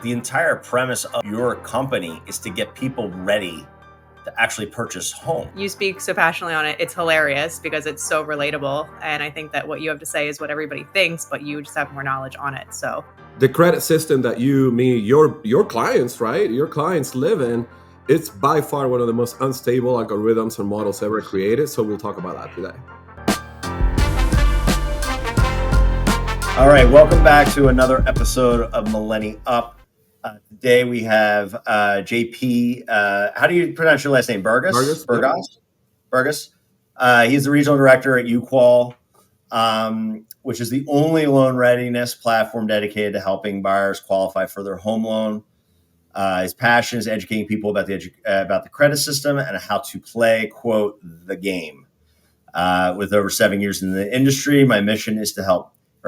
The entire premise of your company is to get people ready to actually purchase home. You speak so passionately on it. It's hilarious because it's so relatable. And I think that what you have to say is what everybody thinks, but you just have more knowledge on it. So the credit system that your clients, right? Your clients live in, it's by far one of the most unstable algorithms and models ever created. So we'll talk about that today. All right, welcome back to another episode of MillenniUP. Today we have JP. How do you pronounce your last name? Bergas. Bergas. He's the regional director at UQUAL, which is the only loan readiness platform dedicated to helping buyers qualify for their home loan. His passion is educating people about the credit system and how to play, quote, the game. With over 7 years in the industry,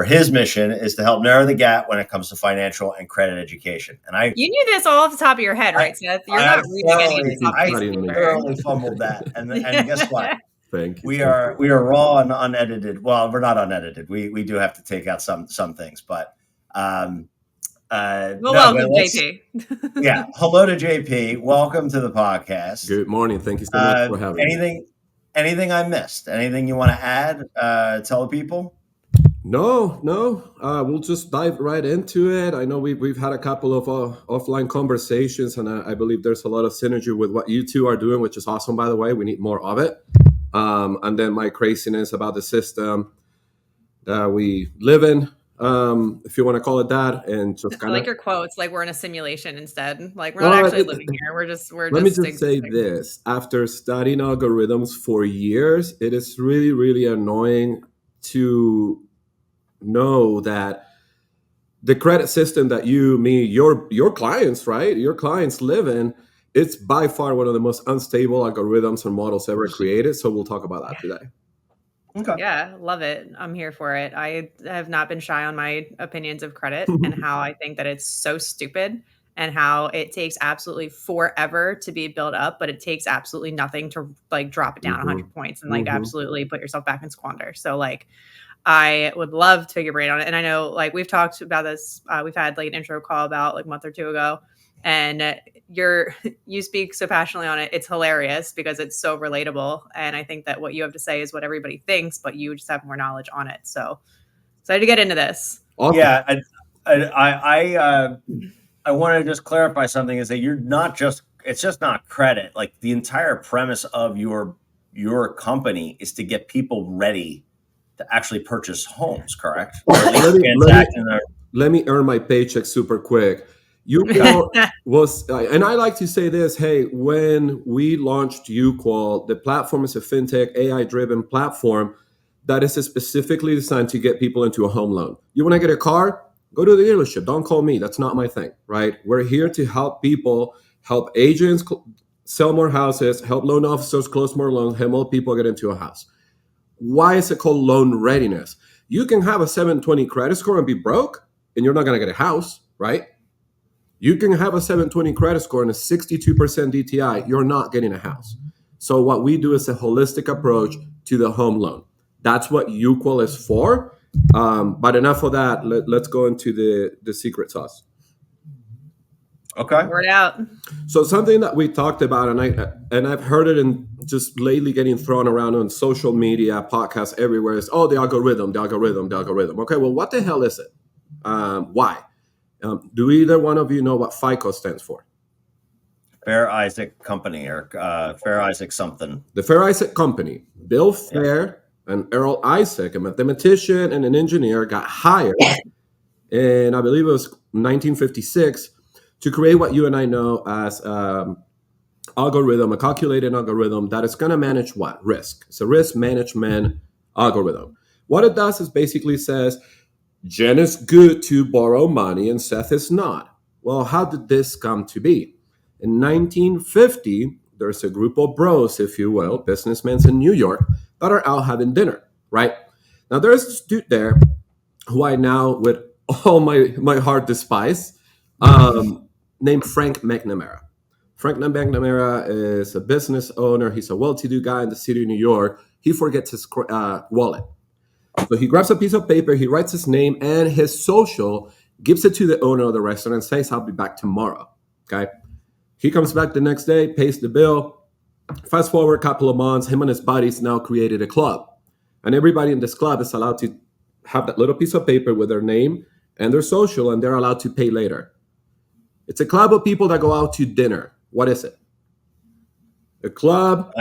his mission is to help narrow the gap when it comes to financial and credit education. And you knew this all off the top of your head, right, Seth? You're not reading any of this off I thoroughly fumbled that, and guess what? Thank you. We are raw and unedited. Well, we're not unedited. We do have to take out some things, but welcome, JP. Yeah, hello to JP. Welcome to the podcast. Good morning. Thank you so much for having me. Anything I missed? Anything you want to add? Tell the people. No. We'll just dive right into it. I know we've had a couple of offline conversations, and I believe there's a lot of synergy with what you two are doing, which is awesome, by the way. We need more of it. And then my craziness about the system that we live in, if you want to call it that, and just kind of like your quotes, like we're in a simulation instead. Like we're not actually living here. Let me just say this: after studying algorithms for years, it is really, really annoying to know that the credit system that your clients, right? Your clients live in, it's by far one of the most unstable algorithms and models ever created. So we'll talk about that today. Okay. Yeah, love it. I'm here for it. I have not been shy on my opinions of credit and how I think that it's so stupid and how it takes absolutely forever to be built up, but it takes absolutely nothing to like drop it down 100 points and like absolutely put yourself back in squander. So like, I would love to pick your brain on it. And I know like we've talked about this. We've had like an intro call about like a month or two ago, and you speak so passionately on it. It's hilarious because it's so relatable. And I think that what you have to say is what everybody thinks, but you just have more knowledge on it. So excited to get into this. Awesome. Yeah. I want to just clarify something is that it's just not credit. Like the entire premise of your company is to get people ready to actually purchase homes, correct? Let me earn my paycheck super quick. UQUAL was, and I like to say this, hey, when we launched UQUAL, the platform is a fintech AI-driven platform that is specifically designed to get people into a home loan. You want to get a car? Go to the dealership. Don't call me. That's not my thing, right? We're here to help people, help agents sell more houses, help loan officers close more loans, help more people get into a house. Why is it called loan readiness? You can have a 720 credit score and be broke, and you're not going to get a house, right? You can have a 720 credit score and a 62% DTI. You're not getting a house. So what we do is a holistic approach to the home loan. That's what UQUAL is for. But enough of that. Let's go into the secret sauce. Okay. Word out. So something that we talked about, and I've heard it in just lately getting thrown around on social media, podcasts everywhere, is the algorithm. Okay, well, what the hell is it? Why? Do either one of you know what FICO stands for? Fair Isaac Company or Fair Isaac something. The Fair Isaac Company. Bill Fair and Earl Isaac, a mathematician and an engineer, got hired in, I believe it was 1956, to create what you and I know as a calculated algorithm that is going to manage what? Risk. It's a risk management algorithm. What it does is basically says, Jen is good to borrow money and Seth is not. Well, how did this come to be? In 1950, there's a group of bros, if you will, businessmen in New York, that are out having dinner, right? Now, there's this dude there who I now, with all my heart, despise, named Frank McNamara. Frank McNamara is a business owner. He's a well-to-do guy in the city of New York. He forgets his wallet. So he grabs a piece of paper, he writes his name and his social, gives it to the owner of the restaurant and says, I'll be back tomorrow. Okay. He comes back the next day, pays the bill. Fast forward a couple of months, him and his buddies now created a club. And everybody in this club is allowed to have that little piece of paper with their name and their social, and they're allowed to pay later. It's a club of people that go out to dinner. What is it? A club.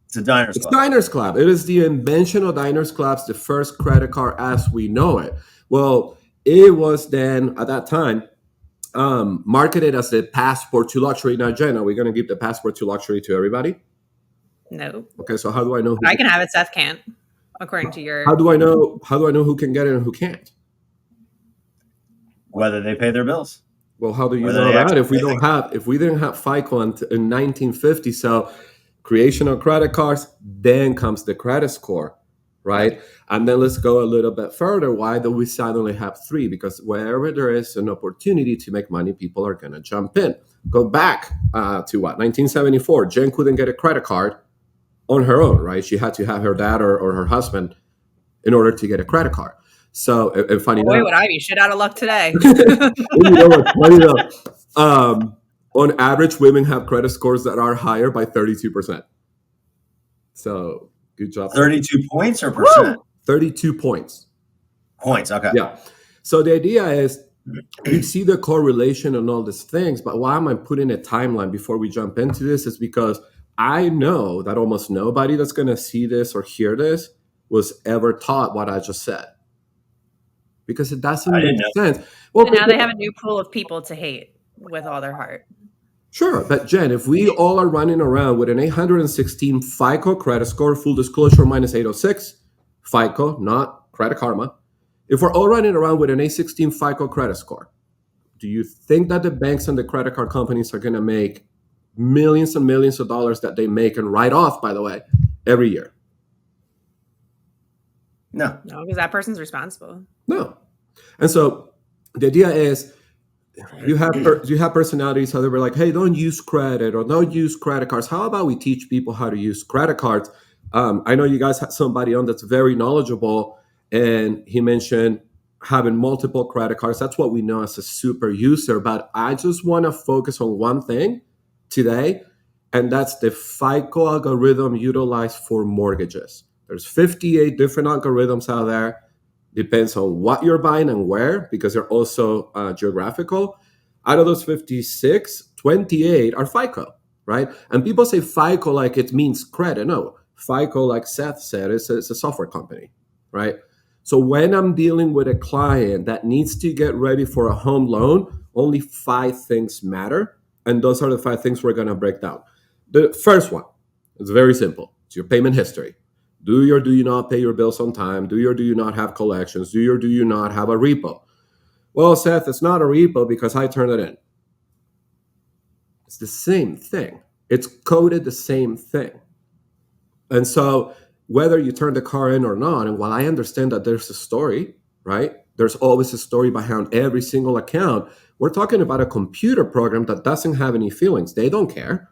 It's a diners club. It's Diners Club. It is the invention of Diners Clubs, the first credit card as we know it. Well, it was then, at that time, marketed as the passport to luxury. Now, Jen, are we going to give the passport to luxury to everybody? No. Okay, so how do I know? I can have it. Seth can't, according to your. How do I know? How do I know who can get it and who can't? Whether they pay their bills. Well, how do you know that if we didn't have FICO in 1950? So, creation of credit cards, then comes the credit score, right? And then let's go a little bit further. Why do we suddenly have 3? Because wherever there is an opportunity to make money, people are going to jump in. Go back to 1974. Jen couldn't get a credit card on her own, right? She had to have her dad or her husband in order to get a credit card. So, and funny enough, would I be shit out of luck today? you know what's funny though? On average, women have credit scores that are higher by 32%. So, good job. 32 points or percent? 32 points. Points, okay. Yeah. So the idea is you see the correlation and all these things, but why am I putting a timeline before we jump into this is because I know that almost nobody that's going to see this or hear this was ever taught what I just said. Because it doesn't make sense. Well, and now they have a new pool of people to hate with all their heart. Sure, but Jen, if we all are running around with an 816 FICO credit score, full disclosure minus 806, FICO, not Credit Karma. If we're all running around with an 816 FICO credit score, do you think that the banks and the credit card companies are going to make millions and millions of dollars that they make and write off, by the way, every year? No, because that person's responsible. No. And so the idea is you have personalities how they were like, hey, don't use credit or don't use credit cards. How about we teach people how to use credit cards? I know you guys had somebody on that's very knowledgeable, and he mentioned having multiple credit cards. That's what we know as a super user. But I just want to focus on one thing today, and that's the FICO algorithm utilized for mortgages. There's 58 different algorithms out there. Depends on what you're buying and where, because they're also geographical. Out of those 56, 28 are FICO, right? And people say FICO like it means credit. No, FICO, like Seth said, it's a software company, right? So when I'm dealing with a client that needs to get ready for a home loan, only 5 things matter. And those are the 5 things we're going to break down. The first one is very simple. It's your payment history. Do you not pay your bills on time? Do you not have collections? Do you not have a repo? Well, Seth, it's not a repo because I turned it in. It's the same thing. It's coded the same thing. And so whether you turn the car in or not, and while I understand that there's a story, right? There's always a story behind every single account. We're talking about a computer program that doesn't have any feelings. They don't care.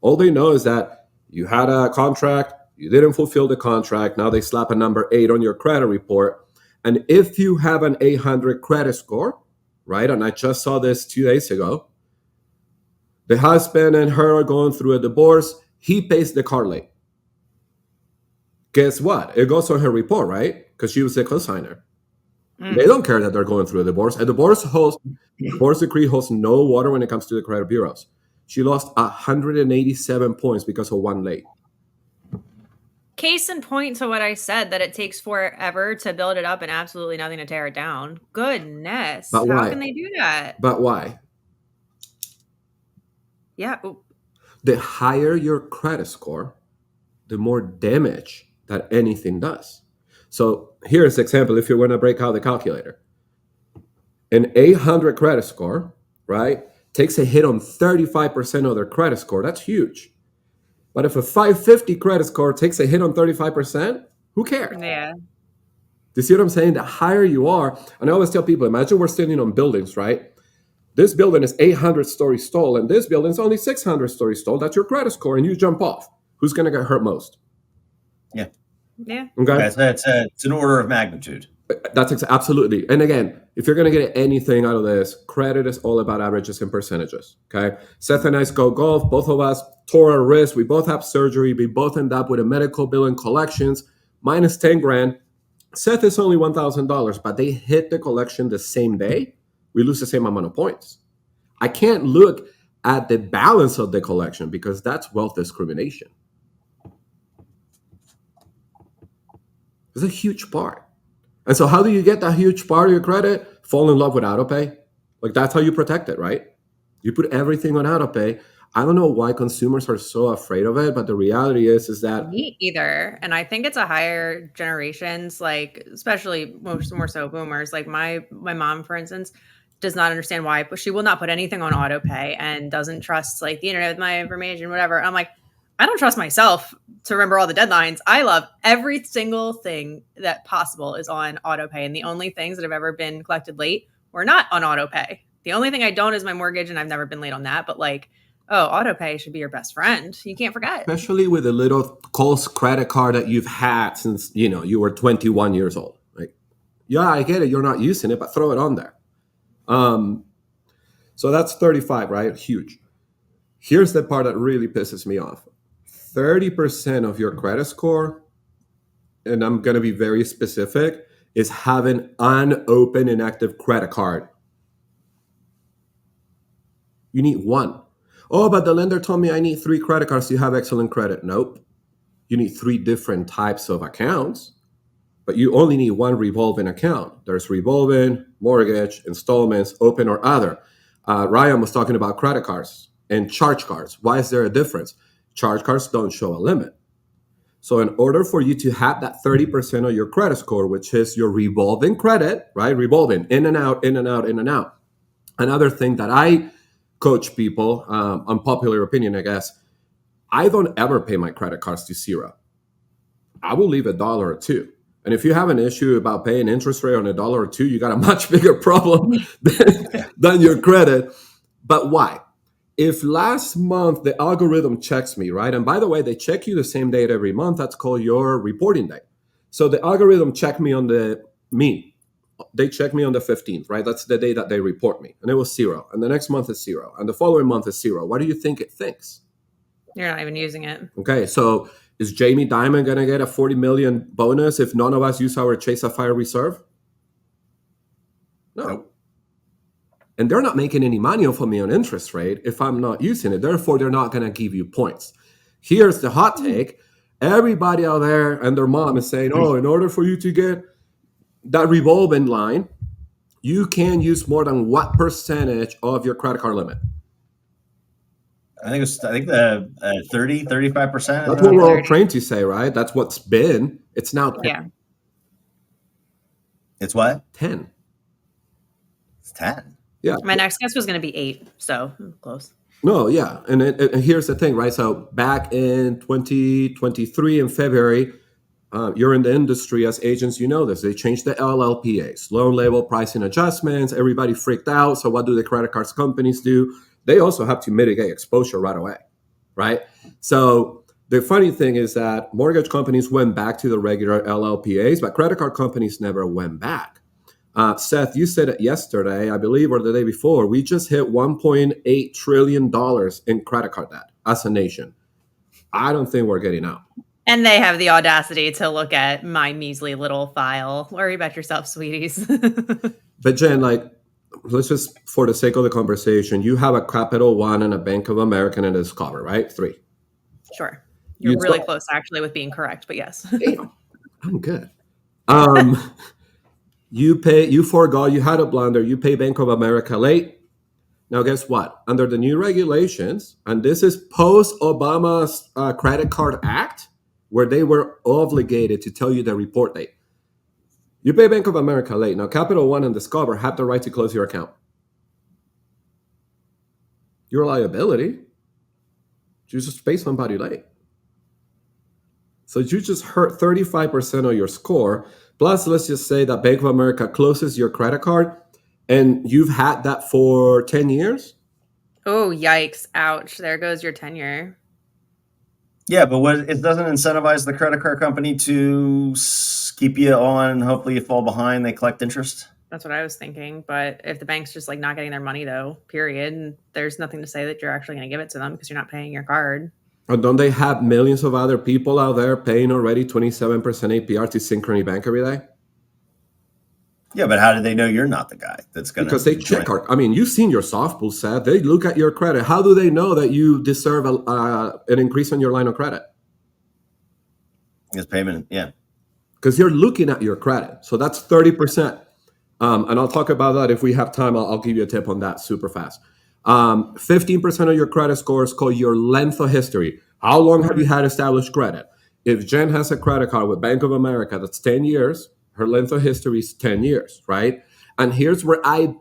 All they know is that you had a contract, you didn't fulfill the contract. Now they slap a number 8 on your credit report. And if you have an 800 credit score, right? And I just saw this 2 days ago. The husband and her are going through a divorce. He pays the car late. Guess what? It goes on her report, right? Because she was a cosigner. They don't care that they're going through a divorce. A divorce decree holds no water when it comes to the credit bureaus. She lost 187 points because of one late. Case in point to what I said, that it takes forever to build it up and absolutely nothing to tear it down. Goodness. But How why? can they do that? But why? Yeah. The higher your credit score, the more damage that anything does. So here's an example if you want to break out the calculator. An 800 credit score, right, takes a hit on 35% of their credit score. That's huge. But if a 550 credit score takes a hit on 35%, who cares? Yeah. Do you see what I'm saying? The higher you are, and I always tell people, imagine we're standing on buildings, right? This building is 800 stories tall, and this building is only 600 stories tall. That's your credit score, and you jump off. Who's going to get hurt most? Yeah. Yeah. Okay. It's an order of magnitude. That's absolutely. And again, if you're going to get anything out of this, credit is all about averages and percentages. Okay. Seth and I go golf. Both of us tore our wrist. We both have surgery. We both end up with a medical bill and collections minus 10 grand. Seth is only $1,000, but they hit the collection the same day. We lose the same amount of points. I can't look at the balance of the collection because that's wealth discrimination. It's a huge part. And so how do you get that huge part of your credit? Fall in love with autopay. Like that's how you protect it, right? You put everything on autopay. I don't know why consumers are so afraid of it, but the reality is that me either. And I think it's a higher generations, like especially more so boomers. Like my mom, for instance, does not understand why, but she will not put anything on autopay and doesn't trust like the internet with my information, whatever. I'm like, I don't trust myself to remember all the deadlines. I love every single thing that possible is on autopay. And the only things that have ever been collected late were not on autopay. The only thing I don't is my mortgage, and I've never been late on that. But like, oh, autopay should be your best friend. You can't forget. Especially with a little Kohl's credit card that you've had since, you were 21 years old. Like, yeah, I get it. You're not using it, but throw it on there. So that's 35, right? Huge. Here's the part that really pisses me off. 30% of your credit score, and I'm going to be very specific, is having unopened inactive credit card. You need one. Oh, but the lender told me I need 3 credit cards to have excellent credit. Nope. You need 3 different types of accounts, but you only need one revolving account. There's revolving, mortgage, installments, open, or other. Ryan was talking about credit cards and charge cards. Why is there a difference? Charge cards don't show a limit. So in order for you to have that 30% of your credit score, which is your revolving credit, right? Revolving, in and out, in and out, in and out. Another thing that I coach people, unpopular opinion, I guess, I don't ever pay my credit cards to 0. I will leave $1 or $2. And if you have an issue about paying interest rate on $1 or $2, you got a much bigger problem than your credit. But why? If last month the algorithm checks me, right? And by the way, they check you the same date every month. That's called your reporting day. So the algorithm checked me on they check me on the 15th, right? That's the day that they report me. And it was 0. And the next month is 0. And the following month is 0. What do you think it thinks? You're not even using it. Okay, so is Jamie Dimon going to get a 40 million bonus if none of us use our Chase Sapphire Reserve? No. Nope. And they're not making any money off of me on interest rate if I'm not using it. Therefore, they're not going to give you points. Here's the hot take. Everybody out there and their mom is saying, oh, in order for you to get that revolving line, you can use more than what percentage of your credit card limit? I think the 30, 35%. That's what we're all trained to say, right? That's what's been. It's now 10. Yeah. It's what? 10. It's 10. Yeah. My next guess was going to be 8, so close. No, yeah. And here's the thing, right? So back in 2023 in February, you're in the industry as agents, you know this. They changed the LLPAs, loan label pricing adjustments. Everybody freaked out. So what do the credit cards companies do? They also have to mitigate exposure right away, right? So the funny thing is that mortgage companies went back to the regular LLPAs, but credit card companies never went back. Seth, you said it yesterday, I believe, or the day before, we just hit $1.8 trillion in credit card debt as a nation. I don't think we're getting out. And they have the audacity to look at my measly little file. Worry about yourself, sweeties. But Jen, let's just, for the sake of the conversation, you have a Capital One and a Bank of America and a Discover, right? 3. Sure. You're really close, actually, with being correct, but yes. Damn, I'm good. You forego, you had a blunder, you pay Bank of America late. Now, guess what? Under the new regulations, and this is post-Obama's Credit Card Act, where they were obligated to tell you the report date. You pay Bank of America late. Now, Capital One and Discover have the right to close your account. Your liability, you just pay somebody late. So you just hurt 35% of your score. Plus, let's just say that Bank of America closes your credit card and you've had that for 10 years. Oh, yikes. Ouch. There goes your tenure. Yeah, but it doesn't incentivize the credit card company to keep you on. Hopefully, you fall behind. They collect interest. That's what I was thinking. But if the bank's just like not getting their money, though, period, and there's nothing to say that you're actually going to give it to them because you're not paying your card. Or don't they have millions of other people out there paying already 27% APR to Synchrony Bank every day? Yeah, but how do they know you're not the guy that's going to? Because they check. You've seen your soft pull, Seth. They look at your credit. How do they know that you deserve an increase on your line of credit? It's payment, yeah. Because you're looking at your credit. So that's 30%. And I'll talk about that if we have time. I'll give you a tip on that super fast. 15% of your credit score is called your length of history. How long have you had established credit? If Jen has a credit card with Bank of America that's 10 years, her length of history is 10 years, right? And here's where I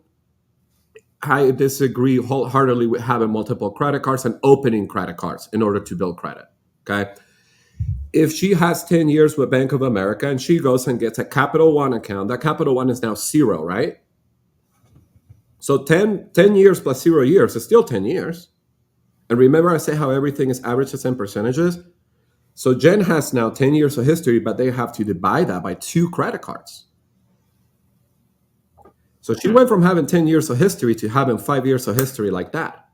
disagree wholeheartedly with having multiple credit cards and opening credit cards in order to build credit, okay? If she has 10 years with Bank of America and she goes and gets a Capital One account, that Capital One is now 0, right? So 10 years plus 0 years is still 10 years. And remember I say how everything is averages and percentages? So Jen has now 10 years of history, but they have to divide that by 2 credit cards. So she went from having 10 years of history to having 5 years of history like that.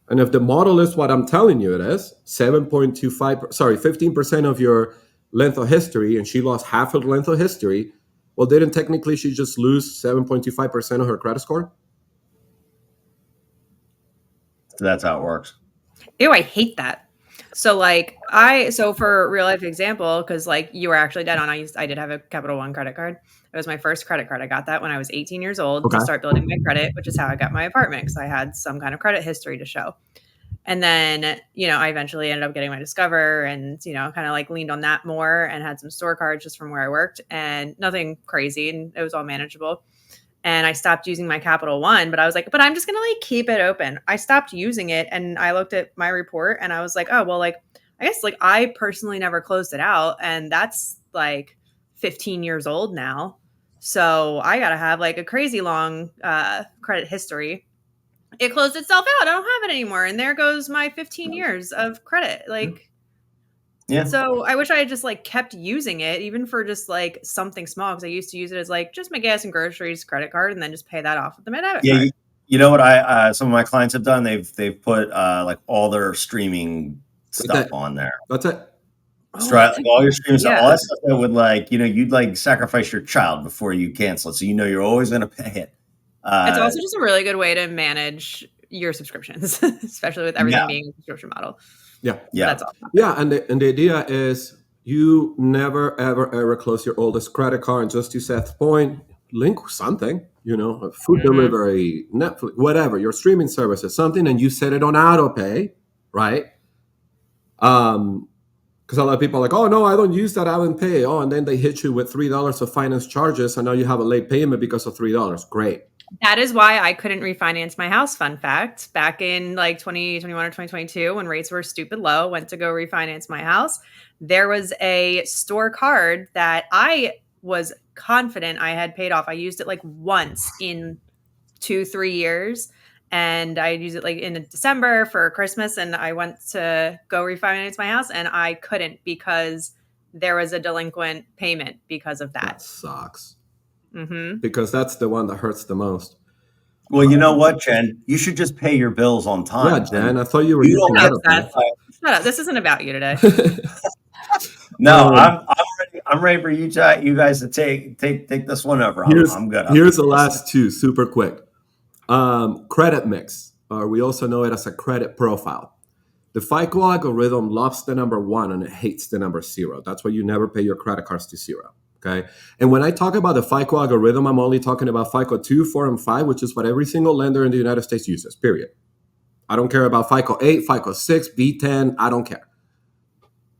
And if the model is what I'm telling you it is, 15% of your length of history, and she lost half of the length of history, well, didn't technically she just lose 7.25% of her credit score? So that's how it works. Ew, I hate that. So for real life example, because like you were actually dead on, I did have a Capital One credit card. It was my first credit card. I got that when I was 18 years old to start building my credit, which is how I got my apartment because I had some kind of credit history to show. And then, I eventually ended up getting my Discover and, kind of like leaned on that more and had some store cards just from where I worked and nothing crazy. And it was all manageable. And I stopped using my Capital One, but I was like, but I'm just going to like keep it open. I stopped using it and I looked at my report and I was like, oh, well, like, I guess like I personally never closed it out. And that's like 15 years old now. So I got to have like a crazy long credit history. It closed itself out. I don't have it anymore. And there goes my 15 years of credit. Like, yeah. So I wish I had just like kept using it, even for just like something small, because I used to use it as like just my gas and groceries credit card, and then just pay that off with the debit card. You know what some of my clients have done? They've put like all their streaming stuff on there. That's it. All your streaming stuff, all that stuff that would like you'd like sacrifice your child before you cancel it, so you're always going to pay it. It's also just a really good way to manage your subscriptions, especially with everything being a subscription model. Yeah. That's all. Yeah, and the idea is you never, ever close your oldest credit card. And just to Seth's point, link something, a food delivery, Netflix, whatever, your streaming services, something, and you set it on auto pay, right? Because a lot of people are like, oh, no, I don't use that. I don't pay. Oh, and then they hit you with $3 of finance charges, and now you have a late payment because of $3. Great. That is why I couldn't refinance my house. Fun fact, back in like 2021 or 2022, when rates were stupid low, went to go refinance my house. There was a store card that I was confident I had paid off. I used it like once in 2-3 years. And I used it like in December for Christmas. And I went to go refinance my house and I couldn't because there was a delinquent payment because of that. That sucks. Because that's the one that hurts the most. Well, you know what, Jen? You should just pay your bills on time. Yeah, Jen, I thought you were using that. Shut up. This isn't about you today. No, I'm ready for you guys to take this one over. I'm good. Here's the last two, super quick. Credit mix, or we also know it as a credit profile. The FICO algorithm loves the number 1 and it hates the number 0. That's why you never pay your credit cards to 0. Okay. And when I talk about the FICO algorithm, I'm only talking about FICO 2, 4, and 5, which is what every single lender in the United States uses, period. I don't care about FICO 8, FICO 6, B10. I don't care.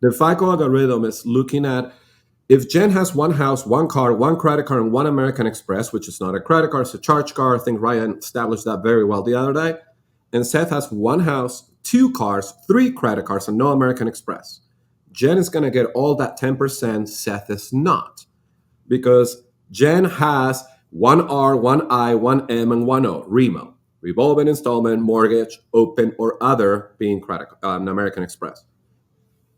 The FICO algorithm is looking at if Jen has one house, one car, one credit card, and one American Express, which is not a credit card, it's a charge card. I think Ryan established that very well the other day. And Seth has one house, 2 cars, 3 credit cards, and no American Express. Jen is going to get all that 10%. Seth is not. Because Jen has 1 R, 1 I, 1 M, and 1 O, REMO, revolving installment, mortgage, open, or other being credit, American Express.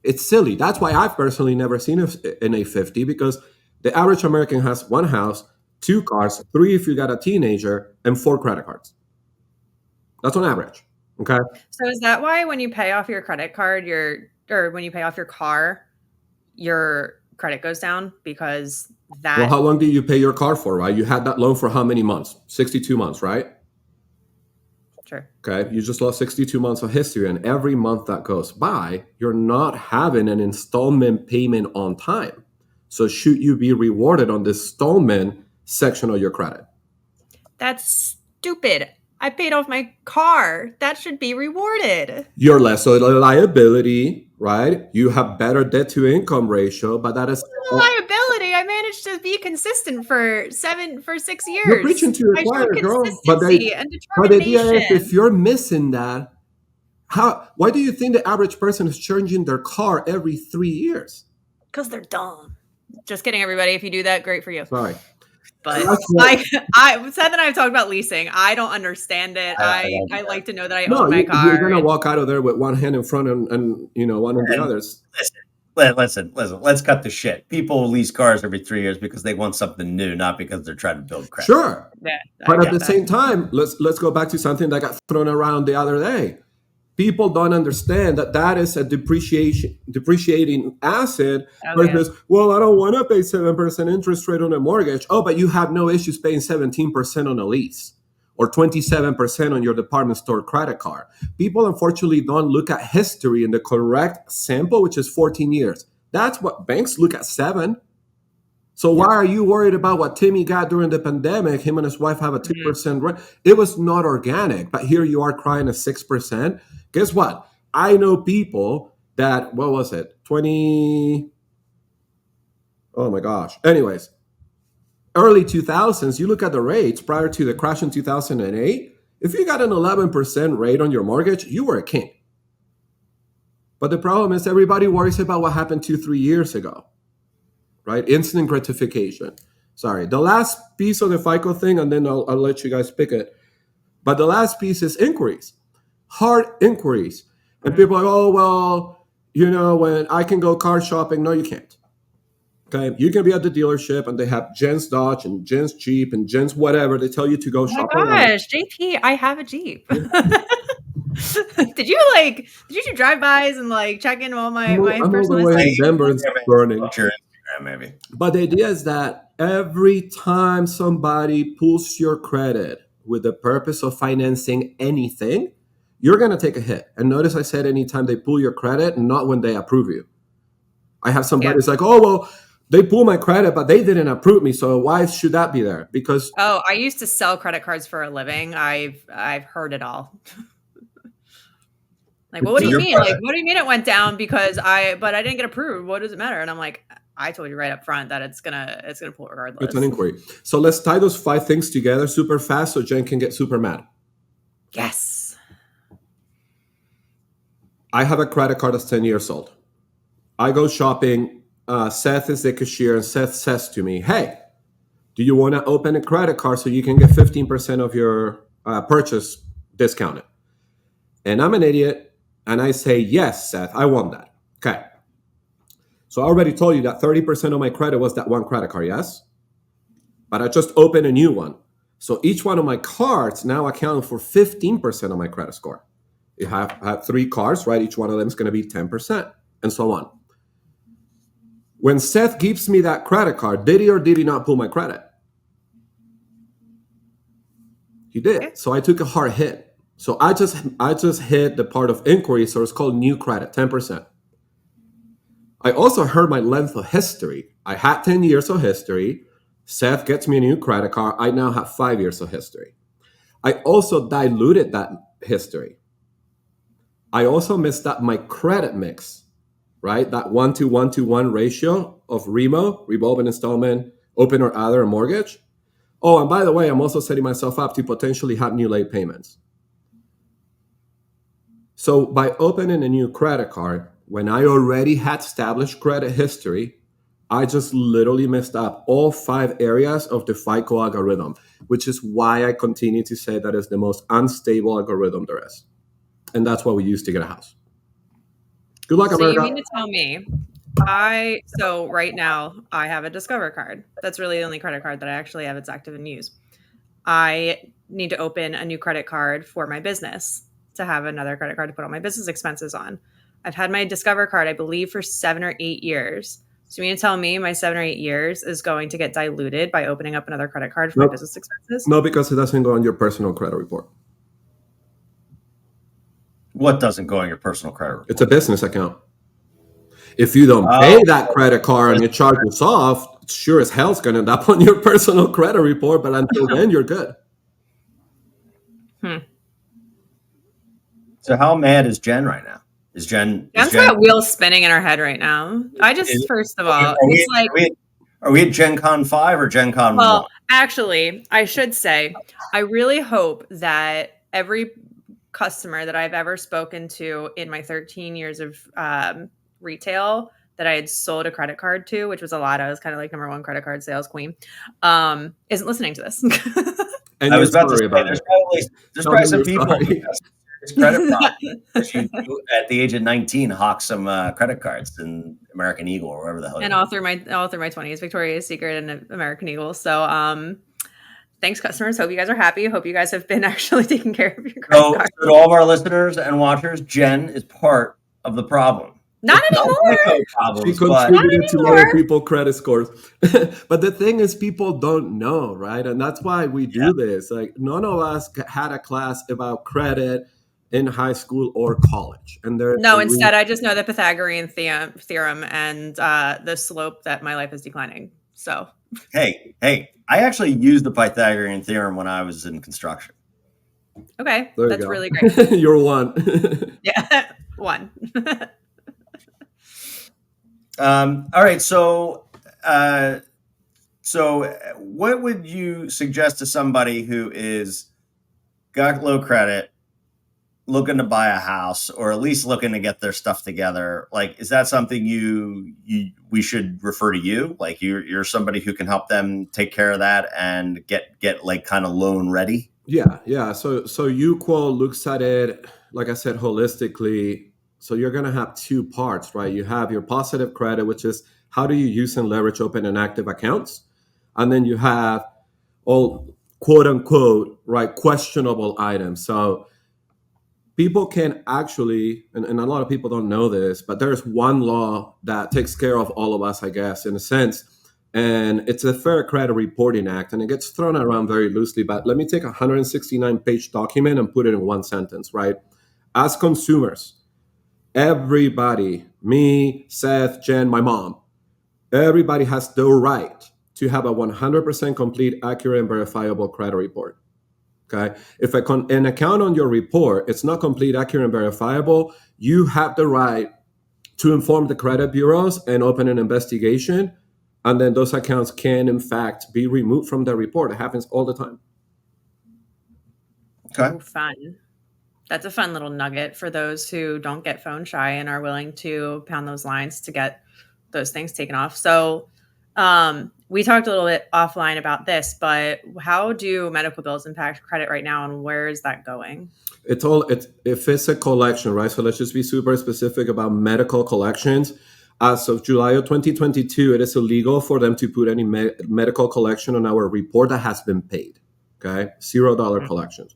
It's silly. That's why I've personally never seen an A50, because the average American has 1 house, 2 cars, 3 if you got a teenager, and 4 credit cards. That's on average. Okay. So is that why when you pay off your credit card, or when you pay off your car, your credit goes down? Because that. Well, how long did you pay your car for, right? You had that loan for how many months? 62 months, right? Sure. Okay. You just lost 62 months of history, and every month that goes by, you're not having an installment payment on time. So should you be rewarded on the installment section of your credit? That's stupid. I paid off my car. That should be rewarded. You're less of a liability, right? You have better debt to income ratio, but that is liability. I managed to be consistent for 6 years. You're preaching to your choir, girl. But the idea is, if you're missing that, why do you think the average person is changing their car every 3 years? Because they're dumb. Just kidding, everybody. If you do that, great for you. Sorry. But Seth and I have talked about leasing. I don't understand it. I like to know that I own my car. You're gonna walk out of there with one hand in front and one in the others. Listen. Let's cut the shit. People lease cars every 3 years because they want something new, not because they're trying to build credit. Sure. Yeah, but at the same time, let's go back to something that got thrown around the other day. People don't understand that is a depreciating asset. Versus, well, I don't want to pay 7% interest rate on a mortgage. Oh, but you have no issues paying 17% on a lease or 27% on your department store credit card. People, unfortunately, don't look at history in the correct sample, which is 14 years. That's what banks look at 7. So why are you worried about what Timmy got during the pandemic? Him and his wife have a 2% rent. It was not organic, but here you are crying at 6%. Guess what? I know people that, what was it? 20. Oh my gosh. Anyways, early 2000s, you look at the rates prior to the crash in 2008. If you got an 11% rate on your mortgage, you were a king. But the problem is everybody worries about what happened 2-3 years ago, right? Instant gratification. Sorry. The last piece of the FICO thing, and then I'll let you guys pick it. But the last piece is inquiries. Hard inquiries. And people are like, oh, well, when I can go car shopping. No, you can't. Okay. You can be at the dealership and they have Jen's Dodge and Jen's Jeep and Jen's whatever. They tell you to go shopping. Oh my gosh, JP, I have a Jeep. Did you do drive-bys and check in all my personal way in Denver and burning. Maybe. But the idea is that every time somebody pulls your credit with the purpose of financing anything, you're going to take a hit. And notice I said anytime they pull your credit, not when they approve you. I have somebody who's like, oh, well, they pull my credit, but they didn't approve me. So why should that be there? Because I used to sell credit cards for a living. I've heard it all. Well, what do you mean? What do you mean it went down but I didn't get approved? What does it matter? And I'm like, I told you right up front that it's gonna pull regardless. It's an inquiry. So let's tie those 5 things together super fast so Jen can get super mad. Yes. I have a credit card that's 10 years old. I go shopping. Seth is the cashier, and Seth says to me, hey, do you want to open a credit card so you can get 15% of your purchase discounted? And I'm an idiot, and I say, yes, Seth, I want that. Okay. So I already told you that 30% of my credit was that one credit card, yes? But I just opened a new one. So each one of my cards now account for 15% of my credit score. You have 3 cards, right? Each one of them is going to be 10%, and so on. When Seth gives me that credit card, did he or did he not pull my credit? He did. So I took a hard hit. So I just hit the part of inquiry, so it's called new credit, 10%. I also heard my length of history. I had 10 years of history. Seth gets me a new credit card. I now have 5 years of history. I also diluted that history. I also missed up my credit mix, right? That 1-to-1-to-1 ratio of REMO, revolving installment, open or other, and mortgage. Oh, and by the way, I'm also setting myself up to potentially have new late payments. So by opening a new credit card, when I already had established credit history, I just literally messed up all 5 areas of the FICO algorithm, which is why I continue to say that it's the most unstable algorithm there is. And that's what we use to get a house. Good luck, So America. you mean to tell me so right now I have a Discover card. That's really the only credit card that I actually have that's active in use. I need to open a new credit card for my business to have another credit card to put all my business expenses on. I've had my Discover card, I believe, for 7 or 8 years. So you mean to tell me my 7 or 8 years is going to get diluted by opening up another credit card for my business expenses? No, because it doesn't go on your personal credit report. What doesn't go on your personal credit report? It's a business account. If you don't pay that credit card and it charges off, sure as hell's going to end up on your personal credit report, but until then, you're good. So how mad is Jen right now? Jen's got wheels spinning in her head right now. First of all, are we at Gen Con 5 or Gen Con 1? Well, actually, I should say, I really hope that every customer that I've ever spoken to in my 13 years of retail that I had sold a credit card to, which was a lot. I was kind of like number one credit card sales queen, isn't listening to this. And I was about to say, there's probably some people who credit problem at the age of 19 hawk some credit cards in American Eagle or wherever the hell. And all through my 20s, Victoria's Secret and American Eagle. So thanks, customers. Hope you guys are happy. Hope you guys have been actually taking care of your credit cards. So to all of our listeners and watchers, Jen is part of the problem. Not anymore. She contributed to other people's credit scores. But the thing is, people don't know, right? And that's why we do this. Like, none of us had a class about credit in high school or college. And instead, I just know the Pythagorean theorem and the slope that my life is declining. So, hey, I actually used the Pythagorean theorem when I was in construction. Okay, that's really great. You're one. Yeah, one. All right. So what would you suggest to somebody who is got low credit, looking to buy a house, or at least looking to get their stuff together? Like, is that something we should refer to you? Like, you're somebody who can help them take care of that and get like kind of loan ready? Yeah. So UQUAL looks at it, like I said, holistically. So you're going to have two parts, right? You have your positive credit, which is how do you use and leverage open and active accounts? And then you have all quote unquote, right, questionable items. So people can actually, and a lot of people don't know this, but there's one law that takes care of all of us, I guess, in a sense. And it's the Fair Credit Reporting Act, and it gets thrown around very loosely. But let me take a 169-page document and put it in one sentence, right? As consumers, everybody, me, Seth, Jen, my mom, everybody has the right to have a 100% complete, accurate, and verifiable credit report. Okay. If an account on your report, it's not complete, accurate, and verifiable, you have the right to inform the credit bureaus and open an investigation. And then those accounts can, in fact, be removed from the report. It happens all the time. Okay. Oh, fun. That's a fun little nugget for those who don't get phone shy and are willing to pound those lines to get those things taken off. So we talked a little bit offline about this, but how do medical bills impact credit right now, and where is that going? If it's a collection, right? So let's just be super specific about medical collections. As of July of 2022, it is illegal for them to put any medical collection on our report that has been paid. Okay, $0 collections.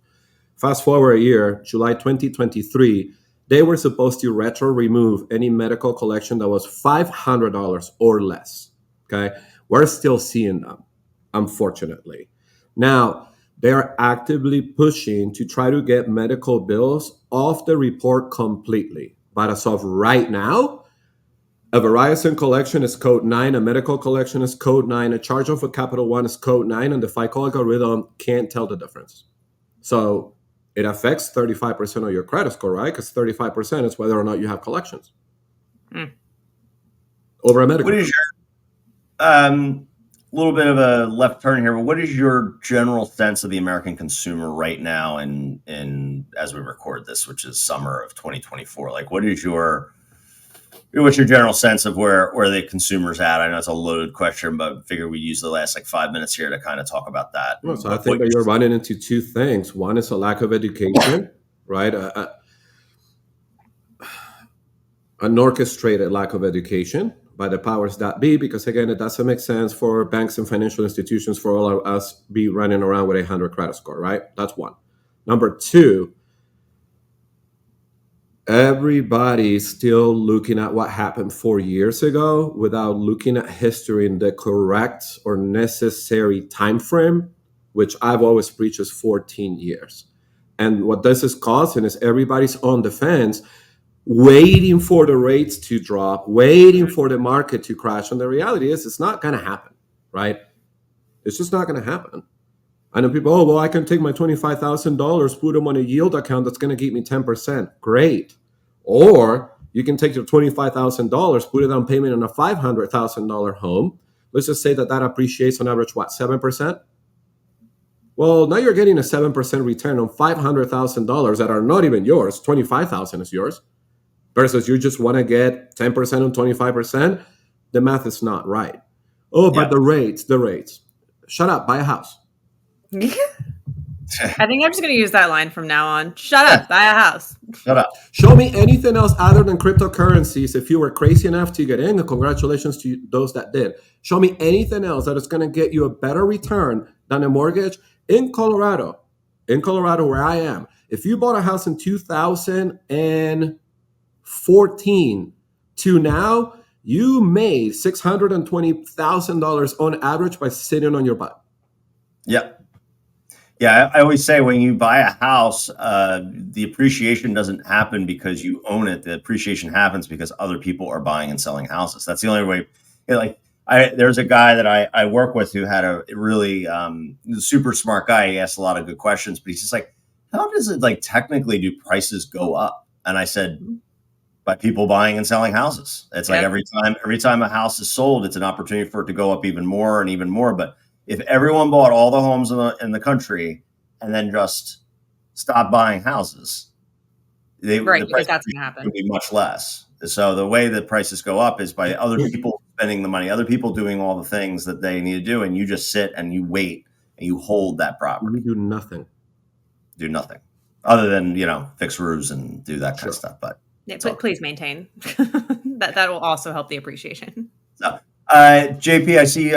Fast forward a year, July 2023, they were supposed to retro remove any medical collection that was $500 or less. Okay, we're still seeing them, unfortunately. Now, they are actively pushing to try to get medical bills off the report completely. But as of right now, a Verizon collection is code 9, a medical collection is code 9, a charge off with Capital One is code 9, and the FICO algorithm can't tell the difference. So it affects 35% of your credit score, right? Because 35% is whether or not you have collections. Over a medical. What is your little bit of a left turn here, but what is your general sense of the American consumer right now in as we record this, which is summer of 2024? Like, what's your general sense of where the consumer's at? I know it's a loaded question, but I figure we use the last 5 minutes here to kind of talk about that. Well, so I think that you're running into two things. One is a lack of education, right? an orchestrated lack of education by the powers that be, because again, it doesn't make sense for banks and financial institutions for all of us be running around with a 100 credit score, right? That's one. Number two, everybody's still looking at what happened 4 years ago without looking at history in the correct or necessary time frame, which I've always preached is 14 years. And what this is causing is everybody's on the fence, waiting for the rates to drop, waiting for the market to crash. And the reality is it's not going to happen, right? It's just not going to happen. I know people, oh, well, I can take my $25,000, put them on a yield account that's going to give me 10%. Great. Or you can take your $25,000, put it down payment on a $500,000 home. Let's just say that appreciates on average, what, 7%? Well, now you're getting a 7% return on $500,000 that are not even yours. $25,000 is yours. Versus you just want to get 10% on 25%. The math is not right. Oh, but the rates. Shut up, buy a house. I think I'm just going to use that line from now on. Shut up, buy a house. Shut up. Show me anything else other than cryptocurrencies. If you were crazy enough to get in, and congratulations to those that did. Show me anything else that is going to get you a better return than a mortgage in Colorado. In Colorado, where I am. If you bought a house in 2014 to now, you made $620,000 on average by sitting on your butt. Yep. Yeah, I always say when you buy a house, the appreciation doesn't happen because you own it. The appreciation happens because other people are buying and selling houses. That's the only way. There's a guy that I work with who had a really super smart guy. He asked a lot of good questions, but he's just like, how does it technically do prices go up? And I said, by people buying and selling houses. It's like every time a house is sold, it's an opportunity for it to go up even more and even more. But if everyone bought all the homes in the country and then just stopped buying houses, the price would be much less. So the way that prices go up is by other people spending the money, other people doing all the things that they need to do, and you just sit and you wait and you hold that property. You do nothing. Other than, fix roofs and do that kind of stuff. But please maintain. that will also help the appreciation. So, JP, I see.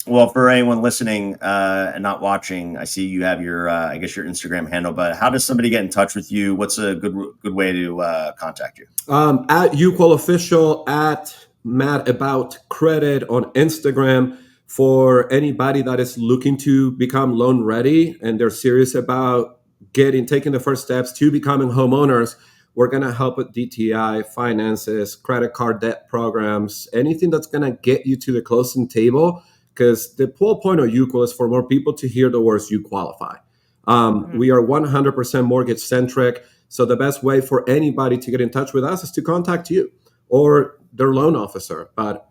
Well, for anyone listening and not watching, I see you have your, I guess, your Instagram handle. But how does somebody get in touch with you? What's a good way to contact you? At UQUAL Official, at Matt About Credit on Instagram. For anybody that is looking to become loan ready and they're serious about taking the first steps to becoming homeowners, we're going to help with DTI, finances, credit card debt programs, anything that's going to get you to the closing table. Because the whole point of UQUAL is for more people to hear the words you qualify. We are 100% mortgage centric. So the best way for anybody to get in touch with us is to contact you or their loan officer. But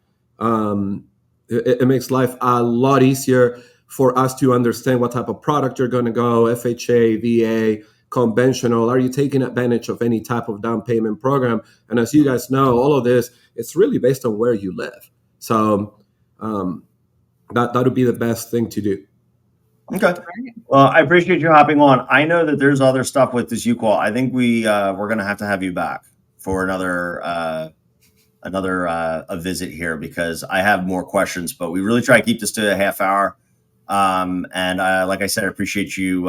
it makes life a lot easier for us to understand what type of product you're going to go, FHA, VA, conventional. Are you taking advantage of any type of down payment program? And as you guys know, all of this, it's really based on where you live. So that would be the best thing to do. Okay. Well, I appreciate you hopping on. I know that there's other stuff with this UQUAL. I think we're going to have you back for another a visit here, because I have more questions, but we really try to keep this to a half hour. And like I said, I appreciate you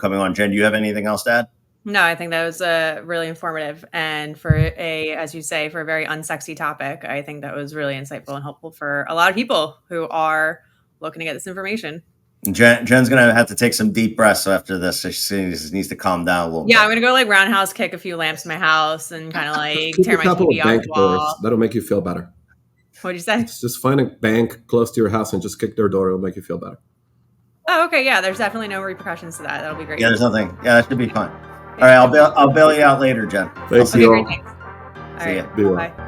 coming on. Jen, do you have anything else to add? No, I think that was really informative. And as you say, for a very unsexy topic, I think that was really insightful and helpful for a lot of people who are looking to get this information. Jen's going to have to take some deep breaths after this. She needs to calm down a little bit. I'm going to go roundhouse kick a few lamps in my house and kind of tear my TV off the wall. That'll make you feel better. What'd you say? Just find a bank close to your house and just kick their door. It'll make you feel better. Oh, okay. Yeah, there's definitely no repercussions to that. That'll be great. Yeah, there's nothing. Yeah, that should be fun. All right, I'll bail you out later, Jen. Thanks, you all. All right, Be well. bye.